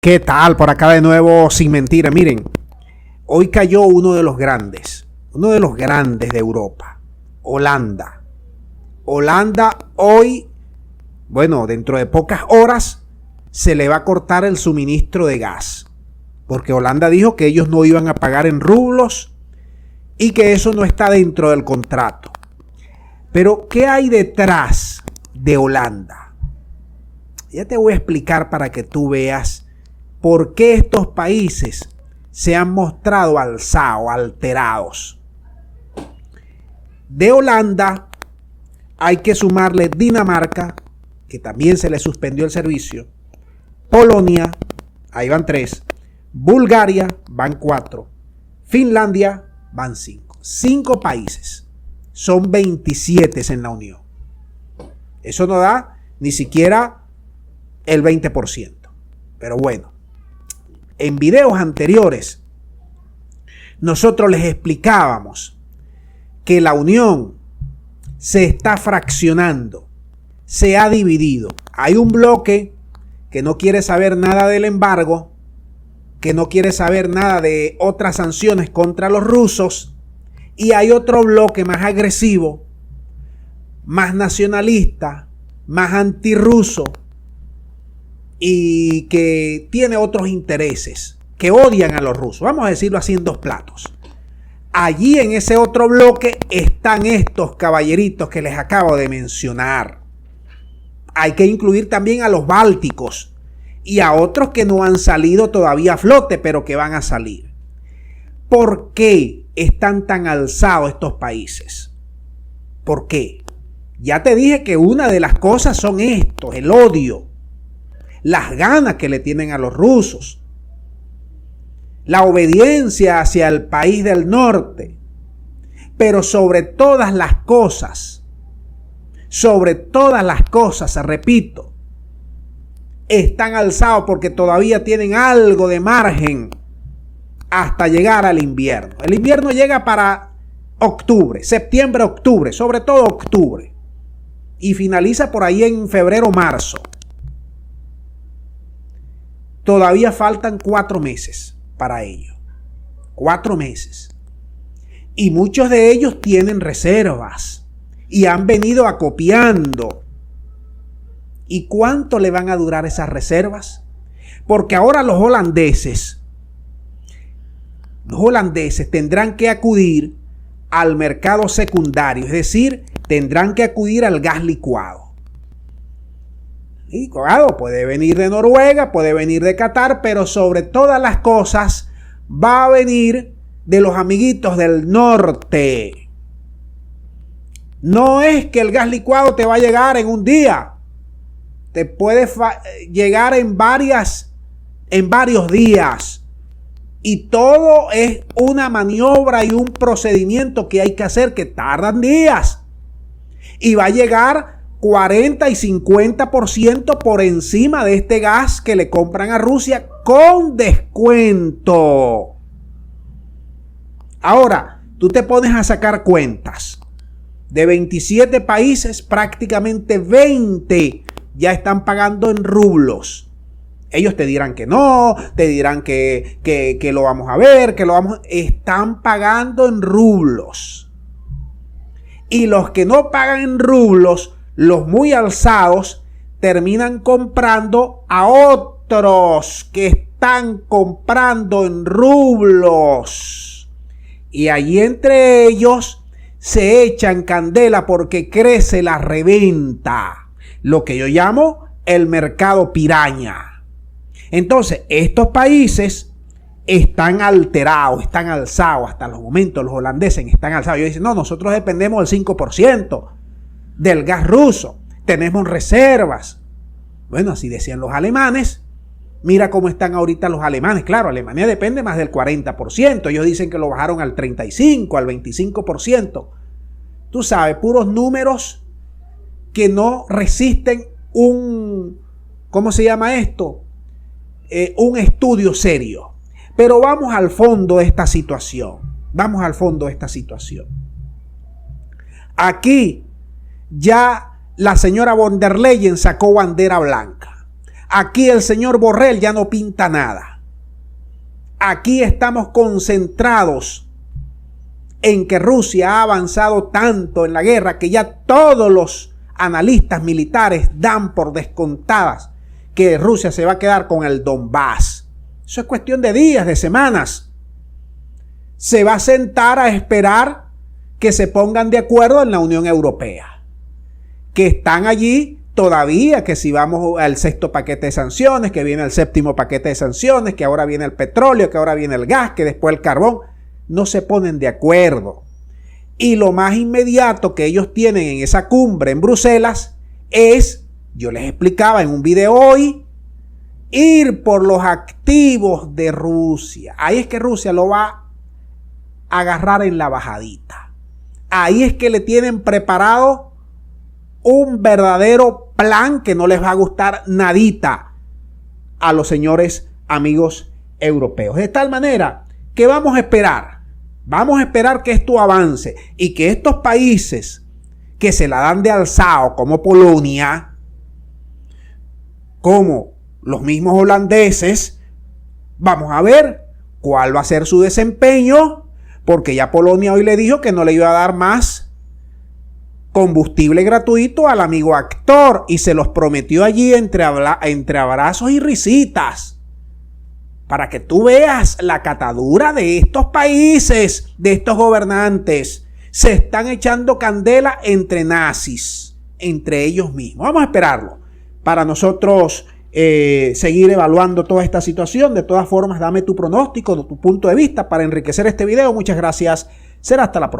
¿Qué tal? Por acá de nuevo, sin mentira. Miren, hoy cayó uno de los grandes de Europa, Holanda. Holanda hoy, bueno, dentro de pocas horas se le va a cortar el suministro de gas, porque Holanda dijo que ellos no iban a pagar en rublos y que eso no está dentro del contrato. Pero, ¿qué hay detrás de Holanda? Ya te voy a explicar para que tú veas por qué estos países se han mostrado alzados, alterados. De Holanda hay que sumarle Dinamarca, que también se le suspendió el servicio, Polonia, ahí van 3, Bulgaria, van 4, Finlandia, van 5. 5 países, son 27 en la Unión. Eso no da ni siquiera el 20%, pero bueno. En videos anteriores, nosotros les explicábamos que la Unión se está fraccionando, se ha dividido. Hay un bloque que no quiere saber nada del embargo, que no quiere saber nada de otras sanciones contra los rusos, y hay otro bloque más agresivo, más nacionalista, más antirruso, y que tiene otros intereses, que odian a los rusos. Vamos a decirlo así en dos platos. Allí en ese otro bloque están estos caballeritos que les acabo de mencionar. Hay que incluir también a los bálticos y a otros que no han salido todavía a flote, pero que van a salir. ¿Por qué están tan alzados estos países? ¿Por qué? Ya te dije que una de las cosas son estos, el odio, las ganas que le tienen a los rusos, la obediencia hacia el país del norte, pero sobre todas las cosas, repito, están alzados porque todavía tienen algo de margen hasta llegar al invierno. El invierno llega para octubre, septiembre, octubre, sobre todo octubre, y finaliza por ahí en febrero, marzo. Todavía faltan 4 meses para ello. 4 meses. Y muchos de ellos tienen reservas y han venido acopiando. ¿Y cuánto le van a durar esas reservas? Porque ahora los holandeses tendrán que acudir al mercado secundario, es decir, tendrán que acudir al gas licuado. Y claro, puede venir de Noruega, puede venir de Qatar, pero sobre todas las cosas va a venir de los amiguitos del norte. No es que el gas licuado te va a llegar en un día. Te puede llegar en varios días. Y todo es una maniobra y un procedimiento que hay que hacer que tardan días. Y va a llegar 40 y 50% por encima de este gas que le compran a Rusia con descuento. Ahora, tú te pones a sacar cuentas. De 27 países, prácticamente 20 ya están pagando en rublos. Ellos te dirán que no, te dirán que lo vamos a ver, están pagando en rublos. Y los que no pagan en rublos, los muy alzados, terminan comprando a otros que están comprando en rublos. Y allí entre ellos se echan candela porque crece la reventa. Lo que yo llamo el mercado piraña. Entonces, estos países están alterados, están alzados. Hasta los momentos los holandeses están alzados. Ellos dicen, no, nosotros dependemos del 5% del gas ruso. Tenemos reservas. Bueno, así decían los alemanes. Mira cómo están ahorita los alemanes. Claro, Alemania depende más del 40%. Ellos dicen que lo bajaron al 35%, al 25%. Tú sabes, puros números que no resisten ¿cómo se llama esto? Un estudio serio. Pero vamos al fondo de esta situación. Aquí ya la señora von der Leyen sacó bandera blanca. Aquí el señor Borrell ya no pinta nada. Aquí estamos concentrados en que Rusia ha avanzado tanto en la guerra que ya todos los analistas militares dan por descontadas que Rusia se va a quedar con el Donbass. Eso es cuestión de días, de semanas. Se va a sentar a esperar que se pongan de acuerdo en la Unión Europea, que están allí todavía, que si vamos al sexto paquete de sanciones, que viene el séptimo paquete de sanciones, que ahora viene el petróleo, que ahora viene el gas, que después el carbón, no se ponen de acuerdo. Y lo más inmediato que ellos tienen en esa cumbre en Bruselas es, yo les explicaba en un video hoy, ir por los activos de Rusia. Ahí es que Rusia lo va a agarrar en la bajadita. Ahí es que le tienen preparado un verdadero plan que no les va a gustar nadita a los señores amigos europeos. De tal manera que vamos a esperar que esto avance y que estos países que se la dan de alzado, como Polonia, como los mismos holandeses, vamos a ver cuál va a ser su desempeño, porque ya Polonia hoy le dijo que no le iba a dar más combustible gratuito al amigo actor y se los prometió allí entre abrazos y risitas. Para que tú veas la catadura de estos países, de estos gobernantes. Se están echando candela entre nazis, entre ellos mismos. Vamos a esperarlo para nosotros seguir evaluando toda esta situación. De todas formas, dame tu pronóstico, tu punto de vista para enriquecer este video. Muchas gracias. Será hasta la próxima.